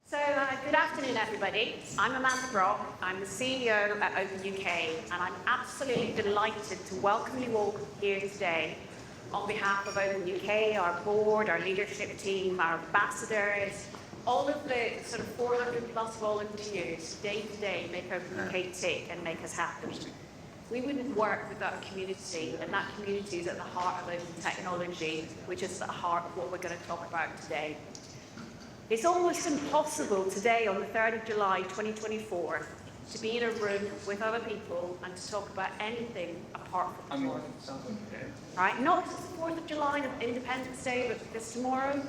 Good afternoon, everybody. I'm Amanda Brock. I'm the CEO at OpenUK, and I'm absolutely delighted to welcome you all here today on behalf of OpenUK, our board, our leadership team, our ambassadors, all of the sort of 400 plus volunteers day to day make OpenUK tick and make us happy. We wouldn't work without a community, and that community is at the heart of open technology, which is at the heart of what we're going to talk about today. It's almost impossible today, on the 3rd of July 2024, to be in a room with other people and to talk about anything apart from tomorrow. Right? Not just the 4th of July and Independence Day, but because tomorrow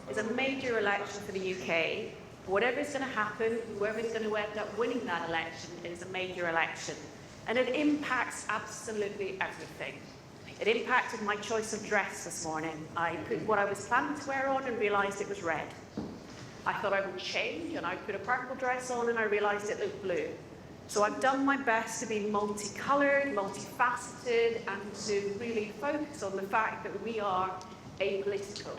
is a major election for the UK. Whatever's going to happen, whoever's going to end up winning that election is a major election. And it impacts absolutely everything. It impacted my choice of dress this morning. I put what I was planning to wear on and realised it was red. I thought I would change, and I put a purple dress on, and I realised it looked blue. So I've done my best to be multicoloured, multifaceted, and to really focus on the fact that we are apolitical.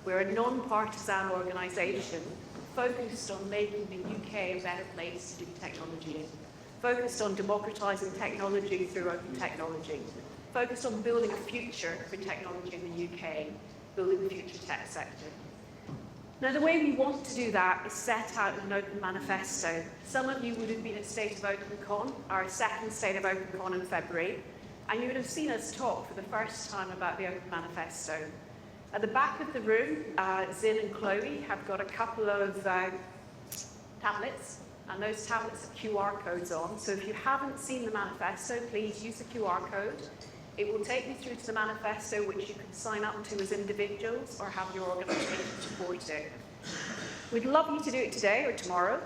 We're a non-partisan organisation focused on making the UK a better place to do technology, focused on democratising technology through open technology, focused on building a future for technology in the UK, building the future tech sector. Now, the way we want to do that is set out in an Open Manifesto. Some of you would have been at State of OpenCon, our second State of OpenCon in February, and you would have seen us talk for the first time about the Open Manifesto. At the back of the room, Zin and Chloe have got a couple of tablets, and those tablets have QR codes on. So if you haven't seen the manifesto, please use the QR code. It will take you through to the manifesto, which you can sign up to as individuals or have your organisation support it. We'd love you to do it today or tomorrow,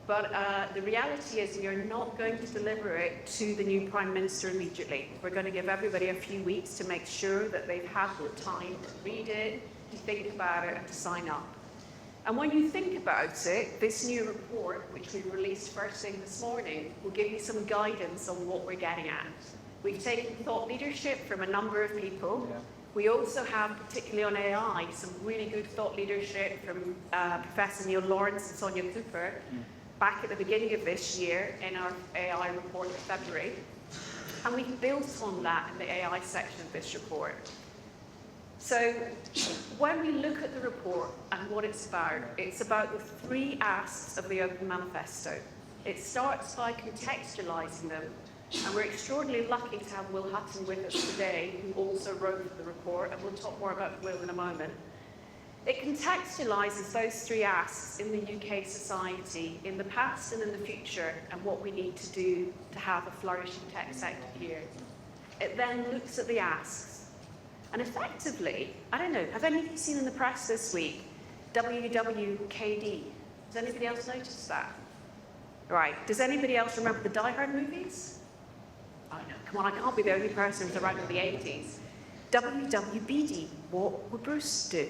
but the reality is we are not going to deliver it to the new Prime Minister immediately. We're going to give everybody a few weeks to make sure that they've had the time to read it, to think about it, and to sign up. And when you think about it, this new report, which we released first thing this morning, will give you some guidance on what we're getting at. We've taken thought leadership from a number of people. Yeah. We also have, particularly on AI, some really good thought leadership from Professor Neil Lawrence and Sonia Cooper back at the beginning of this year in our AI report in February. And we've built on that in the AI section of this report. So when we look at the report and what it's about the three asks of the Open Manifesto. It starts by contextualising them. And we're extraordinarily lucky to have Will Hutton with us today, who also wrote the report, and we'll talk more about Will in a moment. It contextualises those three asks in the UK society, in the past and in the future, and what we need to do to have a flourishing tech sector here. It then looks at the asks. And effectively, I don't know, have any of you seen in the press this week, WWKD? Has anybody else noticed that? Right, does anybody else remember the Die Hard movies? Oh no, come on, I can't be the only person who's around in the 80s. WWBD, what would Bruce do?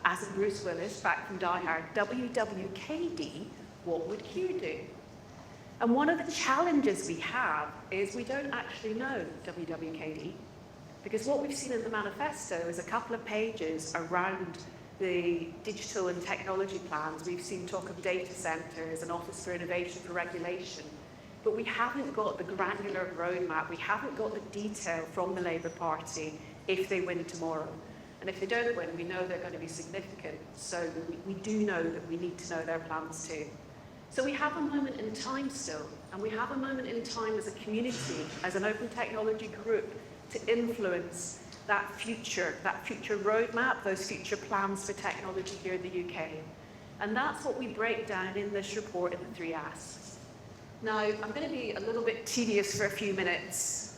As in Bruce Willis, back from Die Hard. WWKD, what would Q do? And one of the challenges we have is we don't actually know WWKD, because what we've seen in the manifesto is a couple of pages around the digital and technology plans. We've seen talk of data centres and Office for Innovation for Regulation. But we haven't got the granular roadmap, we haven't got the detail from the Labour Party if they win tomorrow. And if they don't win, we know they're going to be significant. So we do know that we need to know their plans too. So we have a moment in time still, and we have a moment in time as a community, as an open technology group, to influence that future roadmap, those future plans for technology here in the UK. And that's what we break down in this report in the three asks. Now, I'm going to be a little bit tedious for a few minutes,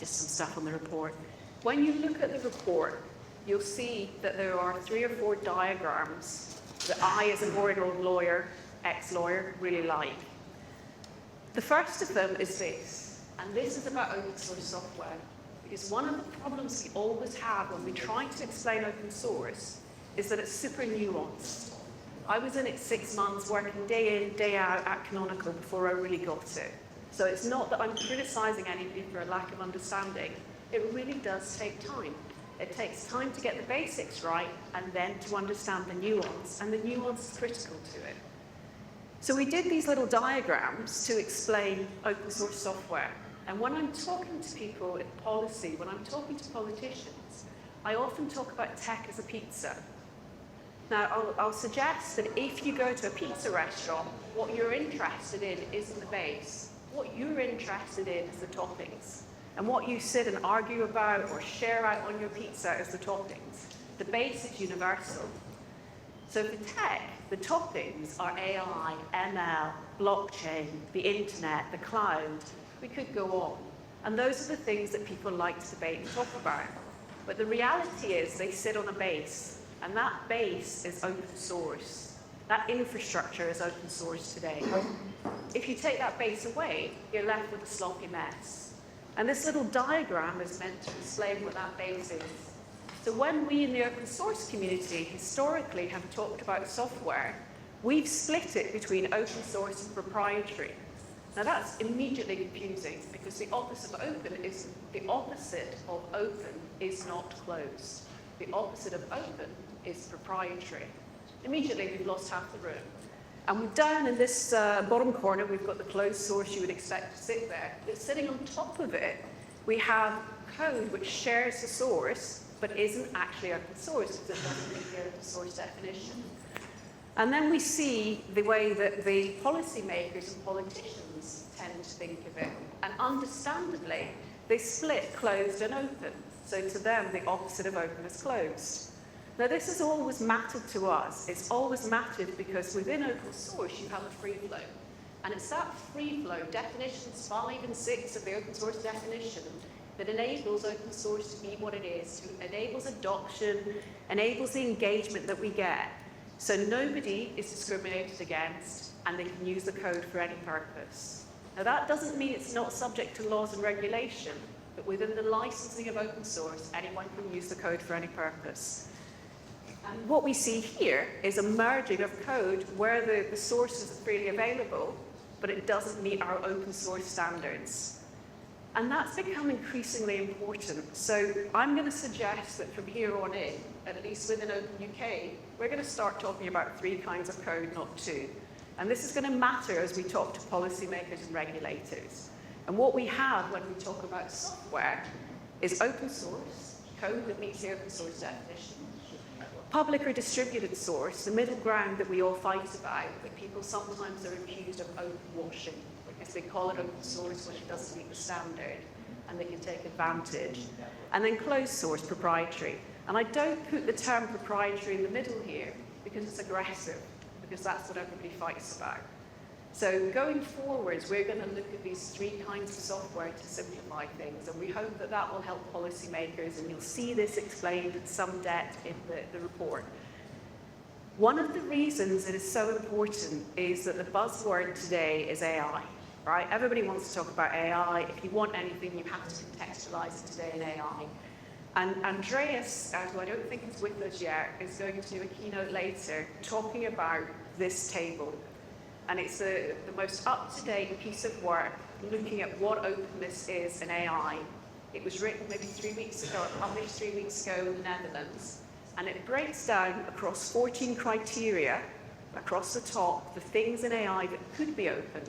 just some stuff on the report. When you look at the report, you'll see that there are 3 or 4 diagrams that I, as a boring old lawyer, ex-lawyer, really like. The first of them is this, and this is about open source software, because one of the problems we always have when we try to explain open source is that it's super nuanced. I was in it 6 months, working day in, day out at Canonical before I really got it. So it's not that I'm criticising anybody for a lack of understanding. It really does take time. It takes time to get the basics right and then to understand the nuance, and the nuance is critical to it. So we did these little diagrams to explain open source software. And when I'm talking to people in policy, when I'm talking to politicians, I often talk about tech as a pizza. Now, I'll suggest that if you go to a pizza restaurant, what you're interested in isn't the base. What you're interested in is the toppings. And what you sit and argue about or share out on your pizza is the toppings. The base is universal. So for tech, the toppings are AI, ML, blockchain, the internet, the cloud. We could go on. And those are the things that people like to debate and talk about. But the reality is they sit on a base, and that base is open source. That infrastructure is open source today. If you take that base away, you're left with a sloppy mess. And this little diagram is meant to explain what that base is. So when we in the open source community historically have talked about software, we've split it between open source and proprietary. Now that's immediately confusing because the opposite of open is not closed. The opposite of open is proprietary. Immediately we've lost half the room. And down in this bottom corner, we've got the closed source you would expect to sit there. But sitting on top of it, we have code which shares the source, but isn't actually open source because it doesn't meet the open source definition. And then we see the way that the policymakers and politicians tend to think of it. And understandably, they split closed and open. So to them, the opposite of open is closed. Now, this has always mattered to us. It's always mattered because within open source, you have a free flow. And it's that free flow, definitions 5 and 6 of the open source definition, that enables open source to be what it is, enables adoption, enables the engagement that we get. So nobody is discriminated against, and they can use the code for any purpose. Now, that doesn't mean it's not subject to laws and regulation, but within the licensing of open source, anyone can use the code for any purpose. And what we see here is a merging of code where the source is freely available, but it doesn't meet our open source standards. And that's become increasingly important. So I'm going to suggest that from here on in, at least within OpenUK, we're going to start talking about 3 kinds of code, not 2. And this is going to matter as we talk to policymakers and regulators. And what we have when we talk about software is open source, code that meets the open source definition, public or distributed source, the middle ground that we all fight about, that people sometimes are accused of open washing, because they call it open source when it doesn't meet the standard, and they can take advantage. And then closed source, proprietary. And I don't put the term proprietary in the middle here, because it's aggressive, because that's what everybody fights about. So going forwards, we're going to look at these 3 kinds of software to simplify things, and we hope that that will help policymakers, and you'll see this explained in some depth in the report. One of the reasons it is so important is that the buzzword today is AI, right? Everybody wants to talk about AI. If you want anything, you have to contextualize it today in AI. And Andreas, who I don't think is with us yet, is going to do a keynote later talking about this table. And it's the most up-to-date piece of work looking at what openness is in AI. It was written maybe 3 weeks ago, published 3 weeks ago in the Netherlands. And it breaks down across 14 criteria, across the top, the things in AI that could be open.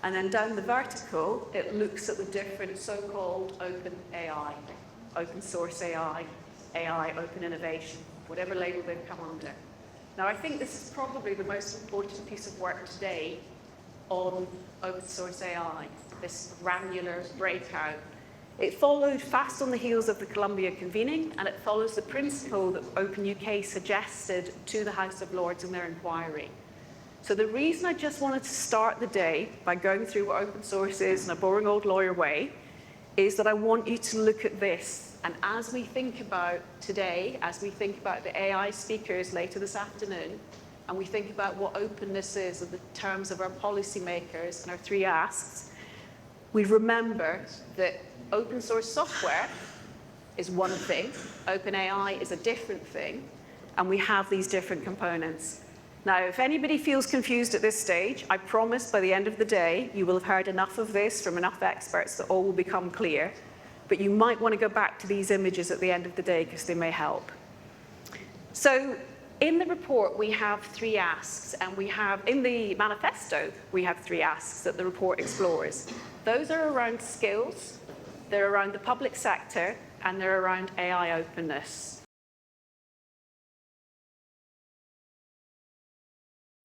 And then down the vertical, it looks at the different so-called open AI, open source AI, AI open innovation, whatever label they've come under. Now, I think this is probably the most important piece of work today on open source AI, this granular breakout. It followed fast on the heels of the Columbia convening, and it follows the principle that OpenUK suggested to the House of Lords in their inquiry. So the reason I just wanted to start the day by going through what open source is in a boring old lawyer way is that I want you to look at this. And as we think about today, as we think about the AI speakers later this afternoon, and we think about what openness is in the terms of our policymakers and our 3 asks, we remember that open source software is one thing, open AI is a different thing, and we have these different components. Now, if anybody feels confused at this stage, I promise by the end of the day, you will have heard enough of this from enough experts that all will become clear. but you might want to go back to these images at the end of the day because they may help. So in the report, we have 3 asks, and in the manifesto, we have 3 asks that the report explores. Those are around skills, they're around the public sector, and they're around AI openness.